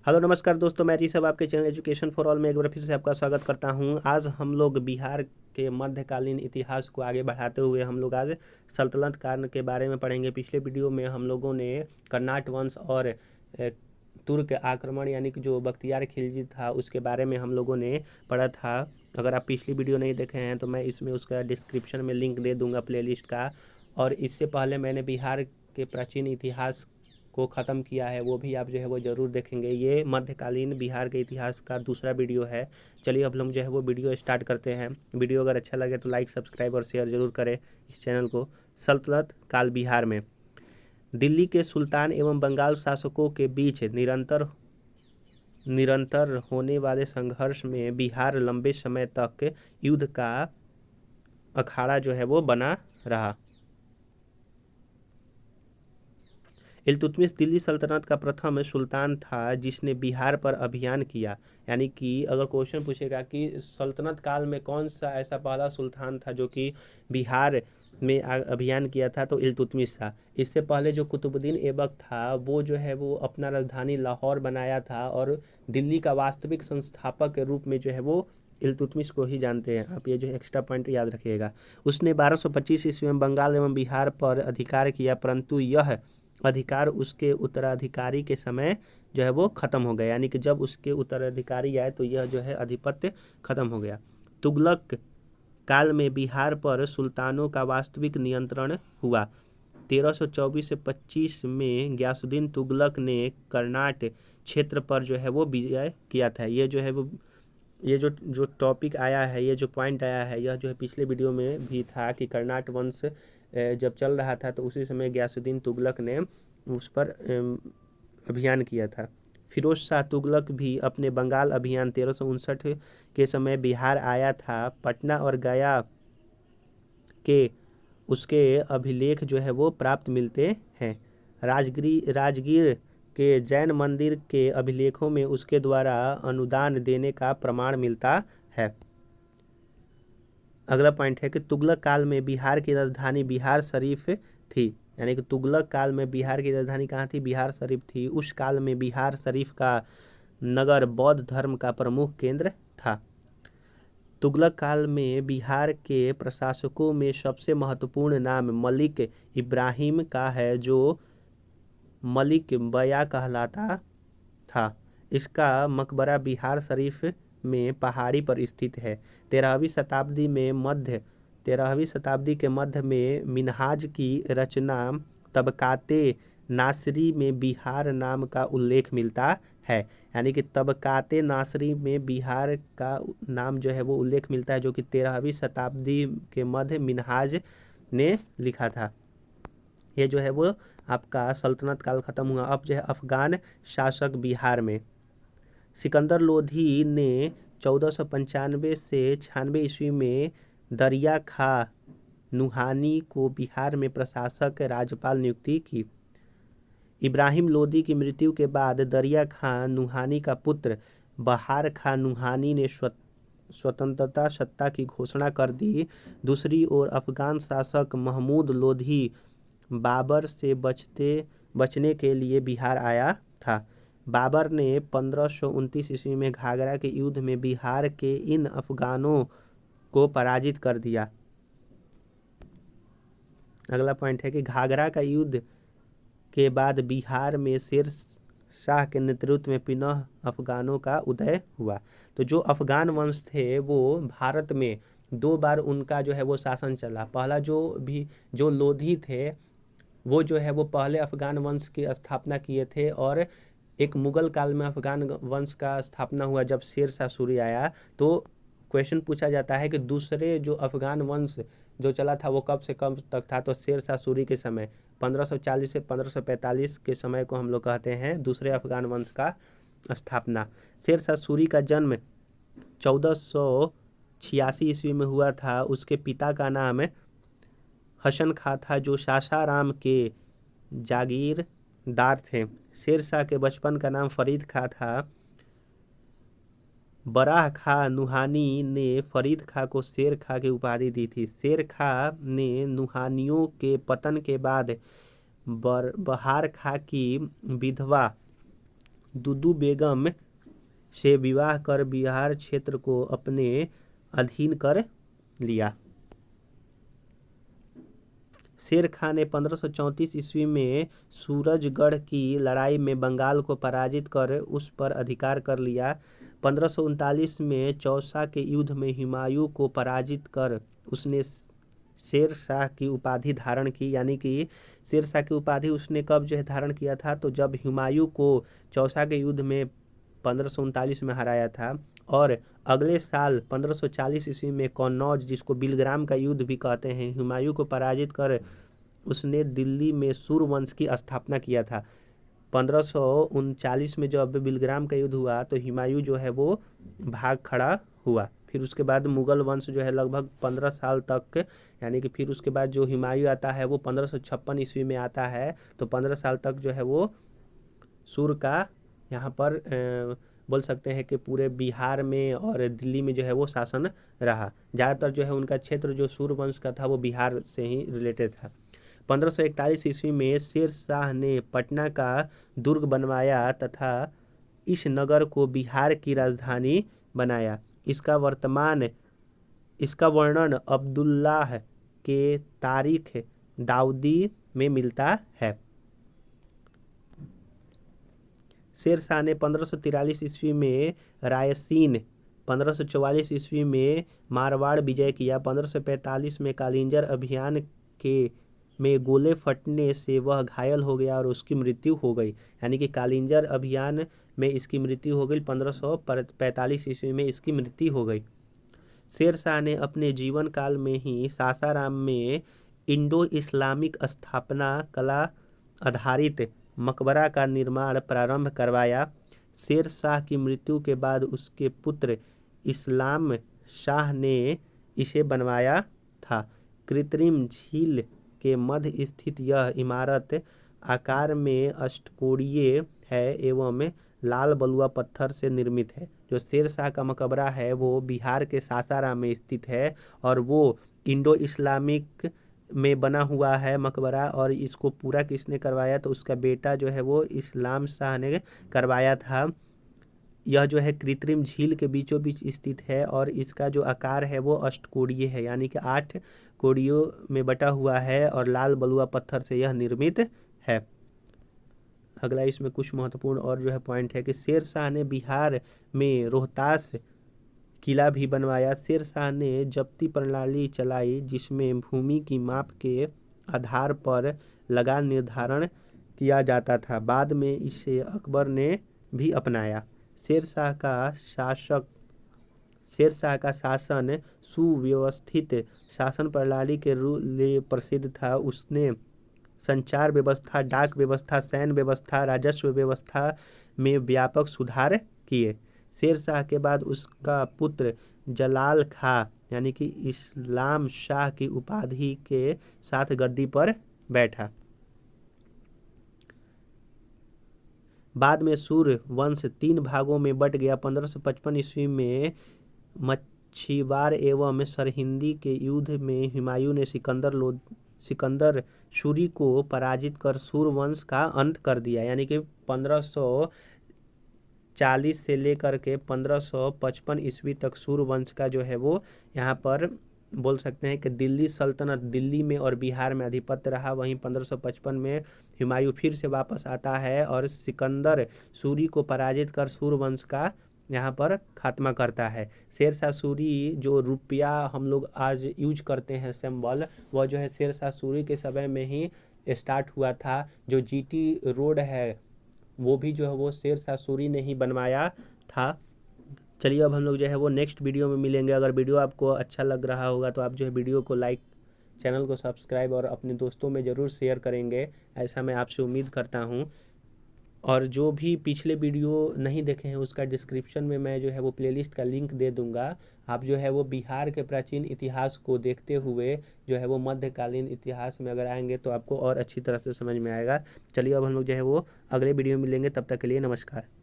Hello नमस्कार दोस्तों, मैं ऋषभ आपके चैनल एजुकेशन फॉर ऑल में एक बार फिर से आपका स्वागत करता हूं। आज हम लोग बिहार के मध्यकालीन इतिहास को आगे बढ़ाते हुए हम लोग आज सल्तनत काल के बारे में पढ़ेंगे। पिछले वीडियो में हम लोगों ने कर्नाट वंश और तुर्क आक्रमण यानी कि जो बख्तियार खिलजी था उसके बारे में हम लोगों ने पढ़ा था। अगर आप पिछली वीडियो नहीं देखे हैं तो मैं इसमें उसका डिस्क्रिप्शन में लिंक दे दूंगा प्लेलिस्ट का। और इससे पहले मैंने बिहार के प्राचीन इतिहास को ख़त्म किया है, वो भी आप जो है वो ज़रूर देखेंगे। ये मध्यकालीन बिहार के इतिहास का दूसरा वीडियो है। चलिए अब हम जो है वो वीडियो स्टार्ट करते हैं। वीडियो अगर अच्छा लगे तो लाइक, सब्सक्राइब और शेयर ज़रूर करें इस चैनल को। सल्तनत काल बिहार में दिल्ली के सुल्तान एवं बंगाल शासकों के बीच निरंतर होने वाले संघर्ष में बिहार लंबे समय तक युद्ध का अखाड़ा जो है वो बना रहा। इल्तुतमिश दिल्ली सल्तनत का प्रथम सुल्तान था जिसने बिहार पर अभियान किया। यानी कि अगर क्वेश्चन पूछेगा कि सल्तनत काल में कौन सा ऐसा पहला सुल्तान था जो कि बिहार में अभियान किया था, तो इल्तुतमिश था। इससे पहले जो कुतुबुद्दीन ऐबक था वो जो है वो अपना राजधानी लाहौर बनाया था और दिल्ली का वास्तविक संस्थापक के रूप में जो है वो इल्तुतमिश को ही जानते हैं। आप ये जो एक्स्ट्रा पॉइंट याद रखिएगा। उसने 1225 ईस्वी में बंगाल एवं बिहार पर अधिकार किया, परंतु यह अधिकार उसके उत्तराधिकारी के समय जो है वो खत्म हो गया। यानी कि जब उसके उत्तराधिकारी आए तो यह जो है आधिपत्य खत्म हो गया। तुगलक काल में बिहार पर सुल्तानों का वास्तविक नियंत्रण हुआ। 1324 से 25 में गयासुद्दीन तुगलक ने कर्नाट क्षेत्र पर जो है वो विजय किया था। ये जो है वो ये जो टॉपिक आया है, ये जो पॉइंट आया है, यह जो है पिछले वीडियो में भी था कि कर्नाट वंश जब चल रहा था तो उसी समय गयासुद्दीन तुगलक ने उस पर अभियान किया था। फिरोज शाह तुगलक भी अपने बंगाल अभियान 1359 के समय बिहार आया था। पटना और गया के उसके अभिलेख जो है वो प्राप्त मिलते हैं। राजगीर के जैन मंदिर के अभिलेखों में उसके द्वारा अनुदान देने का प्रमाण मिलता है। अगला पॉइंट है कि तुगलक काल में बिहार की राजधानी बिहार शरीफ थी। यानी कि तुगलक काल में बिहार की राजधानी कहाँ थी? बिहार शरीफ थी। उस काल में बिहार शरीफ का नगर बौद्ध धर्म का प्रमुख केंद्र था। तुगलक काल में बिहार के प्रशासकों में सबसे महत्वपूर्ण नाम मलिक इब्राहिम का है, जो मलिक बया कहलाता था। इसका मकबरा बिहार शरीफ में पहाड़ी पर स्थित है। 13वीं शताब्दी के मध्य में मिन्हाज की रचना तबकाते नासरी में बिहार नाम का उल्लेख मिलता है। यानी कि तबकाते नासरी में बिहार का नाम जो है वो उल्लेख मिलता है, जो कि 13वीं शताब्दी के मध्य मिन्हाज ने लिखा था। ये जो है वो आपका सल्तनत काल खत्म हुआ। अब जो है अफगान शासक बिहार में सिकंदर लोधी ने 1495 से 96 ईस्वी में दरिया खां नुहानी को बिहार में प्रशासक राज्यपाल नियुक्ति की। इब्राहिम लोदी की मृत्यु के बाद दरिया खां नुहानी का पुत्र बहार खां नुहानी ने स्वतंत्रता सत्ता की घोषणा कर दी। दूसरी ओर अफगान शासक महमूद लोधी बाबर से बचने के लिए बिहार आया था। बाबर ने 1529 ईस्वी में घाघरा के युद्ध में बिहार के इन अफगानों को पराजित कर दिया। अगला पॉइंट है कि घाघरा का युद्ध के बाद बिहार में शेर शाह के नेतृत्व में पुनः अफगानों का उदय हुआ। तो जो अफगान वंश थे वो भारत में 2 बार उनका जो है वो शासन चला। पहला जो लोधी थे वो जो है वो पहले अफगान वंश की स्थापना किए थे, और एक मुगल काल में अफगान वंश का स्थापना हुआ जब शेर शाह सूरी आया। तो क्वेश्चन पूछा जाता है कि दूसरे जो अफगान वंश जो चला था वो कब से कब तक था? तो शेर शाह सूरी के समय 1540 से 1545 के समय को हम लोग कहते हैं दूसरे अफगान वंश का स्थापना। शेर शाह सूरी का जन्म 1486 ईस्वी में हुआ था। उसके पिता का नाम हसन खां था, जो सासाराम के जागीरदार थे। शेर शाह के बचपन का नाम फरीद खां था। बराह खां नुहानी ने फरीद खां को शेर खां की उपाधि दी थी। शेर खां ने नुहानियों के पतन के बाद बहार खां की विधवा दुदू बेगम से विवाह कर बिहार क्षेत्र को अपने अधीन कर लिया। शेर खां ने 1534 ईस्वी में सूरजगढ़ की लड़ाई में बंगाल को पराजित कर उस पर अधिकार कर लिया। 1539 में चौसा के युद्ध में हुमायूं को पराजित कर उसने शेर शाह की उपाधि धारण की। यानी कि शेर शाह की उपाधि उसने कब जो है धारण किया था, तो जब हुमायूं को चौसा के युद्ध में 1539 में हराया था। और अगले साल 1540 ईस्वी में कन्नौज, जिसको बिलग्राम का युद्ध भी कहते हैं, हुमायूं को पराजित कर उसने दिल्ली में सूर्यवंश की स्थापना किया था। 1539 में जब बिलग्राम का युद्ध हुआ तो हुमायूं जो है वो भाग खड़ा हुआ। फिर उसके बाद मुगल वंश जो है लगभग 15 साल तक, यानी कि फिर उसके बाद जो हुमायूं आता है वो 1556 ईस्वी में आता है। तो 15 साल तक जो है वो सूर्य का यहाँ पर बोल सकते हैं कि पूरे बिहार में और दिल्ली में जो है वो शासन रहा। ज़्यादातर जो है उनका क्षेत्र जो सूर्यवंश का था वो बिहार से ही रिलेटेड था। 1541 ईस्वी में शेर शाह ने पटना का दुर्ग बनवाया तथा इस नगर को बिहार की राजधानी बनाया। इसका वर्णन अब्दुल्लाह के तारीख दाऊदी में मिलता है। शेर शाह ने 1543 ईस्वी में रायसीन, 1544 ईस्वी में मारवाड़ विजय किया। 1545 में कालिंजर अभियान में गोले फटने से वह घायल हो गया और उसकी मृत्यु हो गई। यानी कि कालिंजर अभियान में इसकी मृत्यु हो गई। 1545 ईस्वी में इसकी मृत्यु हो गई। शेर शाह ने अपने जीवन काल में ही सासाराम में इंडो इस्लामिक स्थापना कला आधारित मकबरा का निर्माण प्रारंभ करवाया। शेर शाह की मृत्यु के बाद उसके पुत्र इस्लाम शाह ने इसे बनवाया था। कृत्रिम झील के मध्य स्थित यह इमारत आकार में अष्टकोणीय है एवं लाल बलुआ पत्थर से निर्मित है। जो शेर शाह का मकबरा है वो बिहार के सासाराम में स्थित है और वो इंडो इस्लामिक में बना हुआ है मकबरा। और इसको पूरा किसने करवाया, तो उसका बेटा जो है वो इस्लाम शाह ने करवाया था। यह जो है कृत्रिम झील के बीचों बीच स्थित है और इसका जो आकार है वो अष्टकोणीय है, यानी कि 8 कोड़ियों में बटा हुआ है और लाल बलुआ पत्थर से यह निर्मित है। अगला इसमें कुछ महत्वपूर्ण और जो है पॉइंट है कि शेर शाह ने बिहार में रोहतास किला भी बनवाया। शेर शाह ने जब्ती प्रणाली चलाई जिसमें भूमि की माप के आधार पर लगान निर्धारण किया जाता था। बाद में इसे अकबर ने भी अपनाया। शेर शाह का शासन सुव्यवस्थित शासन प्रणाली के लिए प्रसिद्ध था। उसने संचार व्यवस्था, डाक व्यवस्था, सैन्य व्यवस्था, राजस्व व्यवस्था में व्यापक सुधार किए। शेर शाह के बाद उसका पुत्र जलाल खां यानी कि इस्लाम शाह की उपाधि के साथ गद्दी पर बैठा। बाद में सूर्य वंश 3 भागों में बट गया। 1555 ईस्वी में मछीवार एवं सरहिंदी के युद्ध में हुमायूं ने सिकंदर सूरी को पराजित कर सूर्यवंश का अंत कर दिया। यानी कि 1540 से लेकर के 1555 ईस्वी तक सूर्यवंश का जो है वो यहाँ पर बोल सकते हैं कि दिल्ली सल्तनत, दिल्ली में और बिहार में आधिपत्य रहा। वहीं 1555 में हुमायूं फिर से वापस आता है और सिकंदर सूरी को पराजित कर सूर्यवंश का यहाँ पर खात्मा करता है। शेर शाह सूरी जो रुपया हम लोग आज यूज करते हैं सिंबल, वह जो है शेर शाह सूरी के समय में ही स्टार्ट हुआ था। जो जीटी रोड है वो भी जो है वो शेर शाह सूरी ने ही बनवाया था। चलिए अब हम लोग जो है वो नेक्स्ट वीडियो में मिलेंगे। अगर वीडियो आपको अच्छा लग रहा होगा तो आप जो है वीडियो को लाइक, चैनल को सब्सक्राइब और अपने दोस्तों में ज़रूर शेयर करेंगे, ऐसा मैं आपसे उम्मीद करता हूं। और जो भी पिछले वीडियो नहीं देखे हैं उसका डिस्क्रिप्शन में मैं जो है वो प्लेलिस्ट का लिंक दे दूंगा। आप जो है वो बिहार के प्राचीन इतिहास को देखते हुए जो है वो मध्यकालीन इतिहास में अगर आएंगे तो आपको और अच्छी तरह से समझ में आएगा। चलिए अब हम लोग जो है वो अगले वीडियो में मिलेंगे, तब तक के लिए नमस्कार।